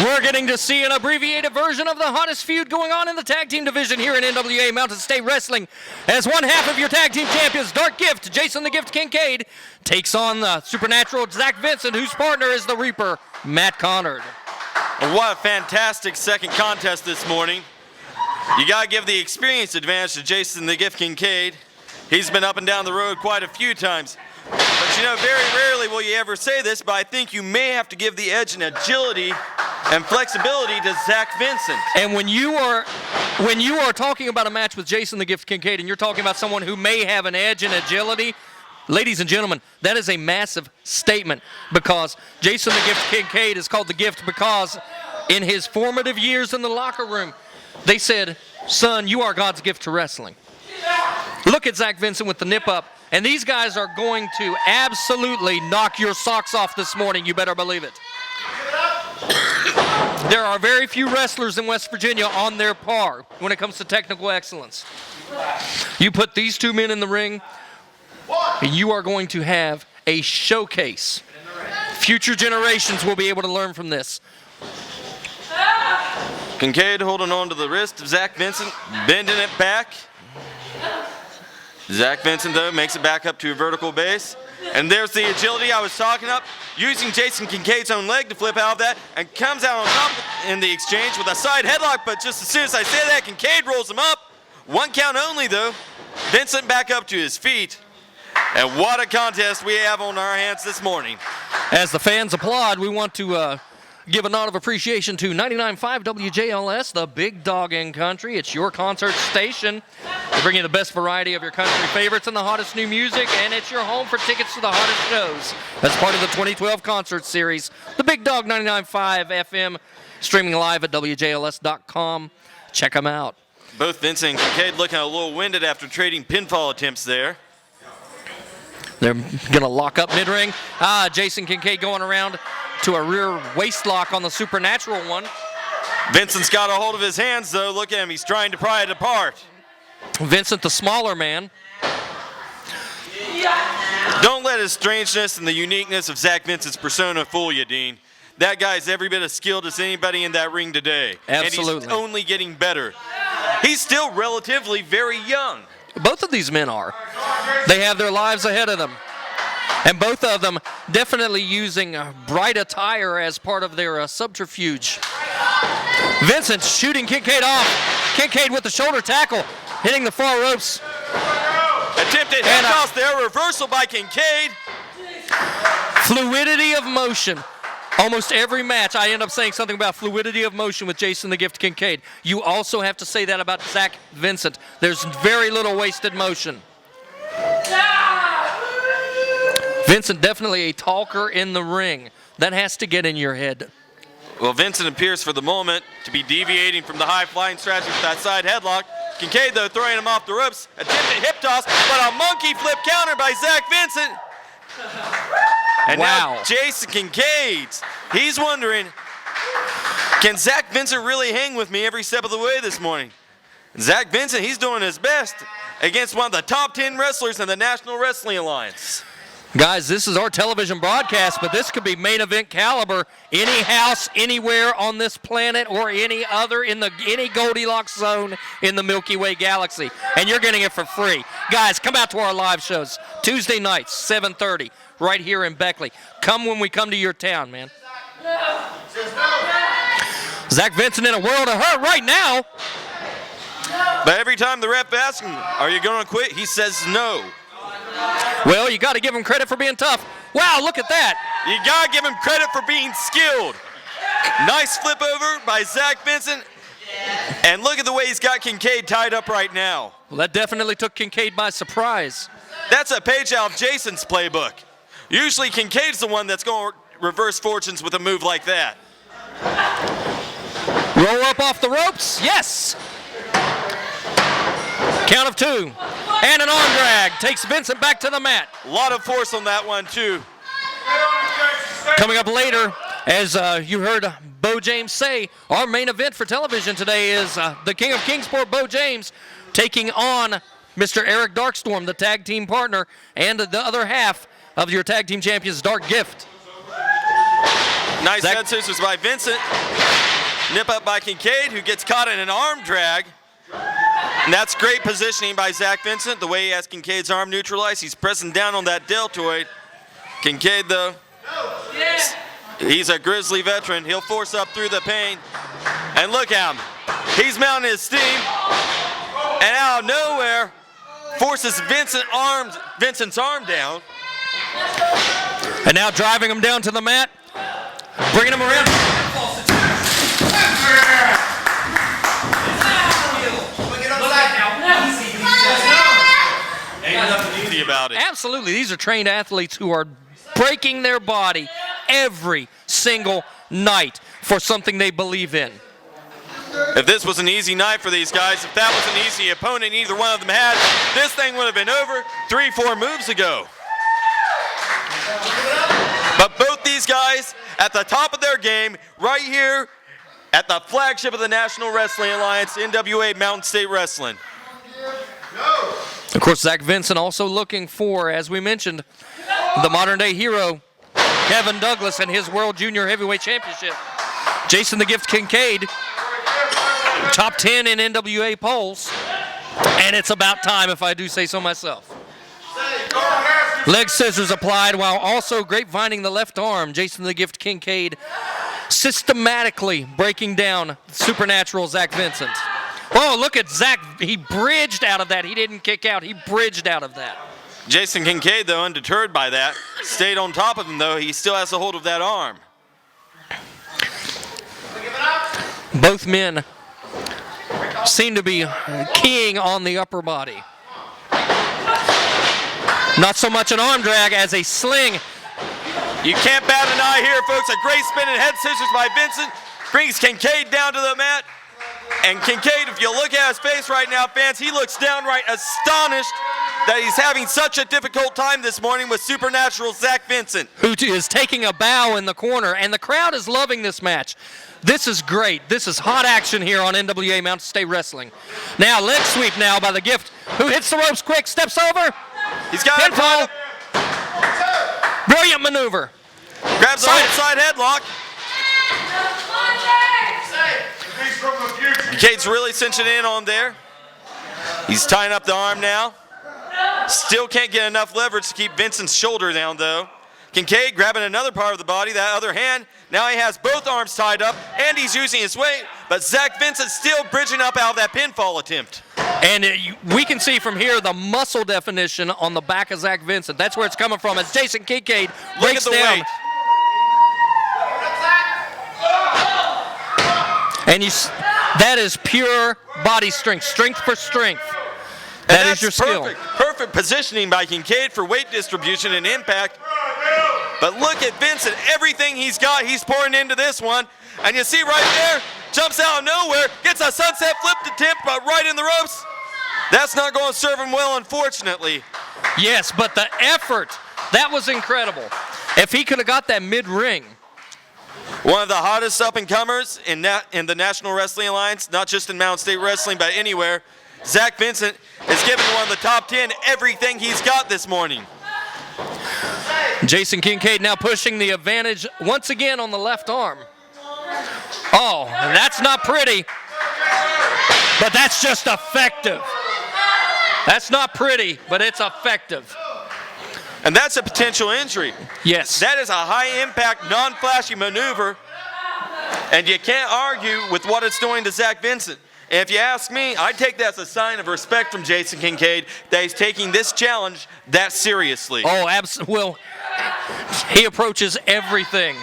We're getting to see an abbreviated version of the hottest feud going on in the tag team division here in NWA Mountain State Wrestling, as one half of your tag team champions, Dark Gift, Jason the Gift Kincaid, takes on the supernatural Zac Vincent, whose partner is the Reaper, Matt Connard. What a fantastic second contest this morning. You gotta give the experience advantage to Jason the Gift Kincaid. He's been up and down the road quite a few times. But you know, very rarely will you ever say this, but I think you may have to give the edge in agility and flexibility to Zac Vincent. And when you are talking about a match with Jason the Gift Kincaid and you're talking about someone who may have an edge in agility, ladies and gentlemen, that is a massive statement, because Jason the Gift Kincaid is called the Gift because in his formative years in the locker room, they said, son, you are God's gift to wrestling. Look at Zac Vincent with the nip up, and these guys are going to absolutely knock your socks off this morning, you better believe it. There are very few wrestlers in West Virginia on their par when it comes to technical excellence. You put these two men in the ring, and you are going to have a showcase. Future generations will be able to learn from this. Kincaid holding on to the wrist of Zac Vincent, bending it back. Zac Vincent, though, makes it back up to a vertical base. And there's the agility I was talking about, using Jason Kincaid's own leg to flip out of that, and comes out on top in the exchange with a side headlock, but just as soon as I say that, Kincaid rolls him up. One count only, though. Vincent back up to his feet. And what a contest we have on our hands this morning. As the fans applaud, we want to give a nod of appreciation to 99.5 WJLS, the big dog in country. It's your concert station. We bring you the best variety of your country favorites and the hottest new music, and it's your home for tickets to the hottest shows. As part of the 2012 concert series, the Big Dog 99.5 FM, streaming live at WJLS.com. Check them out. Both Vincent and Kincaid looking a little winded after trading pinfall attempts there. They're going to lock up mid-ring. Jason Kincaid going around to a rear waist lock on the supernatural one. Vincent's got a hold of his hands, though. Look at him. He's trying to pry it apart. Vincent, the smaller man. Don't let his strangeness and the uniqueness of Zac Vincent's persona fool you, Dean. That guy's every bit as skilled as anybody in that ring today. Absolutely. And he's only getting better. He's still relatively very young. Both of these men are. They have their lives ahead of them. And both of them definitely using bright attire as part of their subterfuge. Vincent shooting Kincaid off. Kincaid with the shoulder tackle, hitting the far ropes. Attempted head toss there, reversal by Kincaid. Fluidity of motion. Almost every match, I end up saying something about fluidity of motion with Jason the Gift Kincaid. You also have to say that about Zac Vincent. There's very little wasted motion. Vincent, definitely a talker in the ring. That has to get in your head. Well, Vincent appears for the moment to be deviating from the high-flying strategy with that side headlock. Kincaid, though, throwing him off the ropes. Attempted hip toss, but a monkey flip counter by Zac Vincent. And wow. Now Jason Kincaid, he's wondering, can Zac Vincent really hang with me every step of the way this morning? Zac Vincent, he's doing his best against one of the top 10 wrestlers in the National Wrestling Alliance. Guys, this is our television broadcast, but this could be main event caliber. Any house, anywhere on this planet, or any other in any Goldilocks zone in the Milky Way galaxy. And you're getting it for free. Guys, come out to our live shows. Tuesday nights, 7:30, right here in Beckley. Come when we come to your town, man. Zac Vincent in a world of hurt right now. But every time the ref asks him, are you going to quit? He says no. Well, you got to give him credit for being tough. Wow, look at that. You got to give him credit for being skilled. Nice flip over by Zac Vincent. And look at the way he's got Kincaid tied up right now. Well, that definitely took Kincaid by surprise. That's a page out of Jason's playbook. Usually Kincaid's the one that's going to reverse fortunes with a move like that. Roll up off the ropes. Yes. Count of two. And an arm drag takes Vincent back to the mat. A lot of force on that one, too. Coming up later, as you heard Bo James say, our main event for television today is the King of Kingsport, Bo James, taking on Mr. Eric Darkstorm, the tag team partner, and the other half of your tag team champions, Dark Gift. Nice head scissors by Vincent. Nip up by Kincaid, who gets caught in an arm drag. And that's great positioning by Zac Vincent. The way he has Kincaid's arm neutralized, he's pressing down on that deltoid. Kincaid, though, he's a grizzly veteran. He'll force up through the pain. And look at him. He's mounting his steam. And out of nowhere, forces Vincent's arm down. And now driving him down to the mat, bringing him around. Ain't nothing easy about it. Absolutely. These are trained athletes who are breaking their body every single night for something they believe in. If this was an easy night for these guys, if that was an easy opponent either one of them had, this thing would have been over 3-4 moves ago. But both these guys at the top of their game, right here at the flagship of the National Wrestling Alliance, NWA Mountain State Wrestling. Of course, Zac Vincent also looking for, as we mentioned, the modern-day hero, Kevin Douglas, and his World Junior Heavyweight Championship. Jason the Gift Kincaid, top 10 in NWA polls, and it's about time, if I do say so myself. Leg scissors applied while also grapevining the left arm. Jason the Gift Kincaid systematically breaking down supernatural Zac Vincent. Oh, look at Zac. He bridged out of that. He didn't kick out. He bridged out of that. Jason Kincaid, though, undeterred by that, stayed on top of him, though. He still has a hold of that arm. Both men seem to be keying on the upper body. Not so much an arm drag as a sling. You can't bat an eye here, folks. A great spinning head scissors by Vincent brings Kincaid down to the mat. And Kincaid, if you look at his face right now, fans, he looks downright astonished that he's having such a difficult time this morning with supernatural Zac Vincent, who is taking a bow in the corner, and the crowd is loving this match. This is great. This is hot action here on NWA Mountain State Wrestling. Now, leg sweep now by the Gift, who hits the ropes quick, steps over. He's got pinfall. Brilliant maneuver. Grabs the outside headlock. Kincaid's really cinching in on there. He's tying up the arm now. Still can't get enough leverage to keep Vincent's shoulder down, though. Kincaid grabbing another part of the body, that other hand. Now he has both arms tied up, and he's using his weight, but Zac Vincent still bridging up out of that pinfall attempt. And we can see from here the muscle definition on the back of Zac Vincent. That's where it's coming from as Jason Kincaid breaks down. Weight. And that is pure body strength, strength for strength. That is your skill. Perfect positioning by Kincaid for weight distribution and impact. But look at Vincent, everything he's got, he's pouring into this one. And you see right there, jumps out of nowhere, gets a sunset flip attempt, but right in the ropes. That's not going to serve him well, unfortunately. Yes, but the effort, that was incredible. If he could have got that mid-ring. One of the hottest up-and-comers in the National Wrestling Alliance, not just in Mountain State Wrestling, but anywhere. Zac Vincent is giving one of the top 10 everything he's got this morning. Jason Kincaid now pushing the advantage once again on the left arm. Oh, that's not pretty, but that's just effective. That's not pretty, but it's effective. And that's a potential injury. Yes. That is a high-impact, non-flashy maneuver, and you can't argue with what it's doing to Zac Vincent. And if you ask me, I'd take that as a sign of respect from Jason Kincaid that he's taking this challenge that seriously. Oh, absolutely. Well, he approaches everything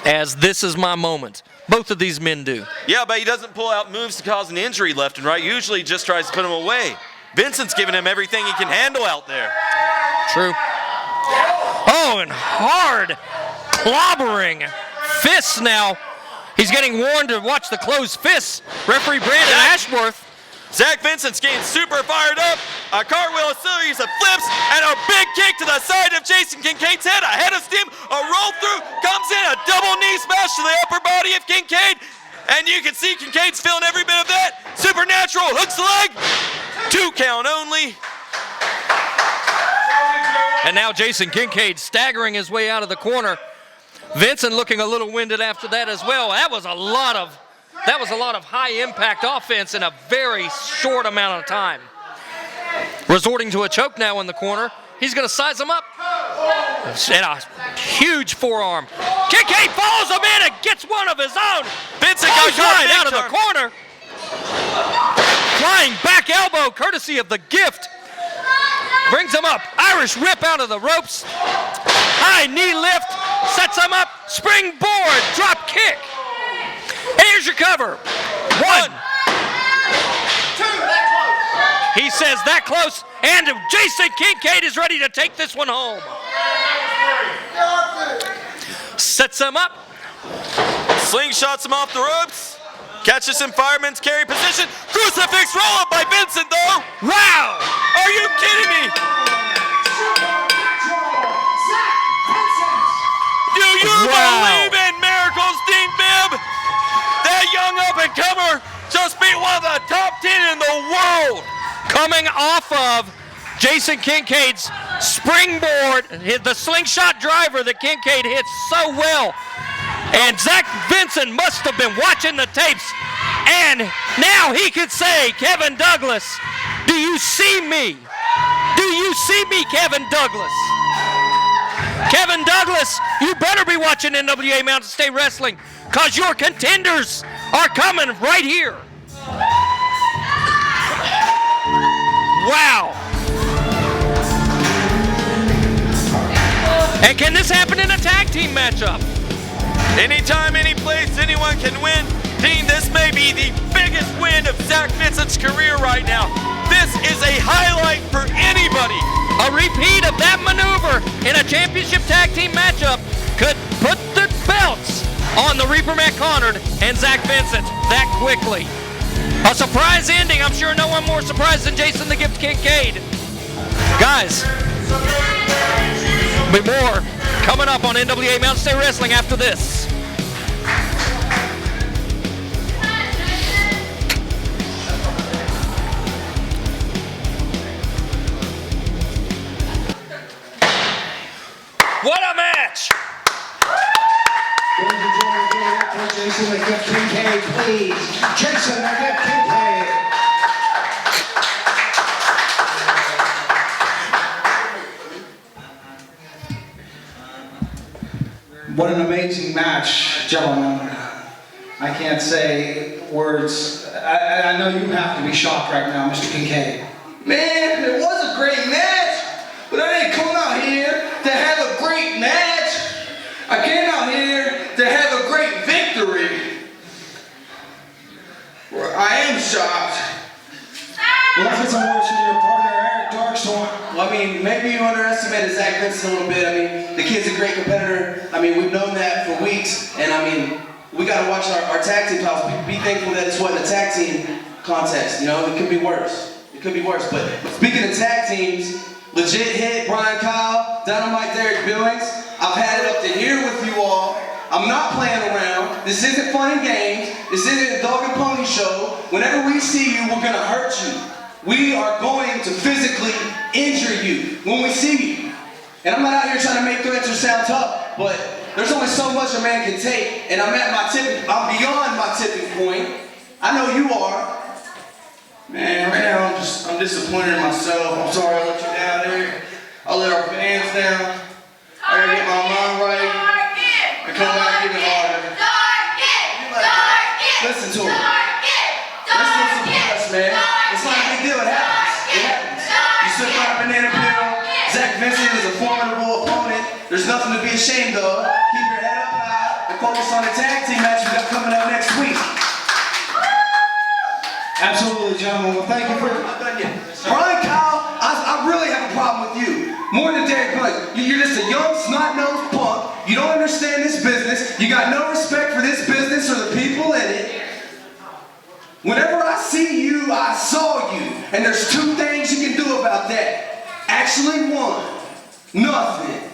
as this is my moment. Both of these men do. Yeah, but he doesn't pull out moves to cause an injury left and right. Usually he just tries to put him away. Vincent's giving him everything he can handle out there. True. Oh, and hard clobbering fists now. He's getting warned to watch the closed fists. Referee Brandon Ashworth. Zac Vincent's getting super fired up. A cartwheel, a series of flips, and a big kick to the side of Jason Kincaid's head. A head of steam, a roll through, comes in, a double knee smash to the upper body of Kincaid. And you can see Kincaid's feeling every bit of that. Supernatural, hooks the leg. 2 count only. And now Jason Kincaid staggering his way out of the corner. Vincent looking a little winded after that as well. That was a lot of That was a lot of high-impact offense in a very short amount of time. Resorting to a choke now in the corner. He's going to size him up. And a huge forearm. Kincaid follows him in and gets one of his own. Vincent got right out of time. the corner. Flying back elbow courtesy of the Gift. Brings him up. Irish whip out of the ropes. High knee lift. Sets him up. Springboard. Drop kick. Here's your cover. One. He says that close. And Jason Kincaid is ready to take this one home. Sets him up. Slingshots him off the ropes. Catches him fireman's carry position. Crucifix roll up by Vincent though. Wow! Are you kidding me? Do you believe in miracles, Dean Bibb? That young up-and-comer just beat one of the top 10 in the world. Coming off of Jason Kincaid's springboard, the slingshot driver that Kincaid hits so well. And Zac Vincent must have been watching the tapes. And now he could say, Kevin Douglas, do you see me? Do you see me, Kevin Douglas? Kevin Douglas, you better be watching NWA Mountain State Wrestling because your contenders are coming right here. Wow. And can this happen in a tag team matchup? Anytime, any place, anyone can win. Dean, this may be the biggest win of Zac Vincent's career right now. This is a highlight for anybody. A repeat of that maneuver in a championship tag team matchup could put the belts on the Reaper Matt Conard and Zac Vincent that quickly. A surprise ending. I'm sure no one more surprised than Jason the Gift Kincaid. Guys, be more coming up on NWA Mountain State Wrestling after this. What a match! Jason the Gift Kincaid, please. Jason the Gift Kincaid. What an amazing match, gentlemen. I can't say words. I know you have to be shocked right now, Mr. Kincaid. Man, it was a great match, but I didn't come out here to have a great match. I came out here to have a great victory. Well, I am shocked. Well, let's get some words from your partner, Eric Darkstorm. Well, I mean, maybe you underestimated Zac Vincent a little bit. I mean, the kid's a great competitor. I mean, we've known that for weeks, and I mean, we got to watch our tag team pals. Be thankful that it's wasn't a tag team contest. You know, it could be worse. It could be worse. But speaking of tag teams, legit hit Brian Kyle, Dynamite Derek Billings. I've had it up to here with you all. I'm not playing around. This isn't fun and games. This isn't a dog and pony show. Whenever we see you, we're gonna hurt you. We are going to physically injure you when we see you. And I'm not out here trying to make threats or sound tough, but there's only so much a man can take, and I'm beyond my tipping point. I know you are. Man, right now I'm disappointed in myself. I'm sorry I let you down there. I let our fans down. I gotta get my mind right and come back even harder. Listen to him. Let's do some plus, man. It's not a big deal. It happens. It happens. You still got a banana peel. Zac Vincent is a formidable opponent. There's nothing to be ashamed of. Keep your head up high and focus on the tag team match we got coming up next week. Absolutely, gentlemen. Well, thank you for... Brian Kyle, I really have a problem with you. More than Derek Billings. You're just a young, snot-nosed punk. You don't understand this business. You got no respect for this business or the people in it. Whenever I see you, I saw you. And there's two things you can do about that. Actually, one. Nothing.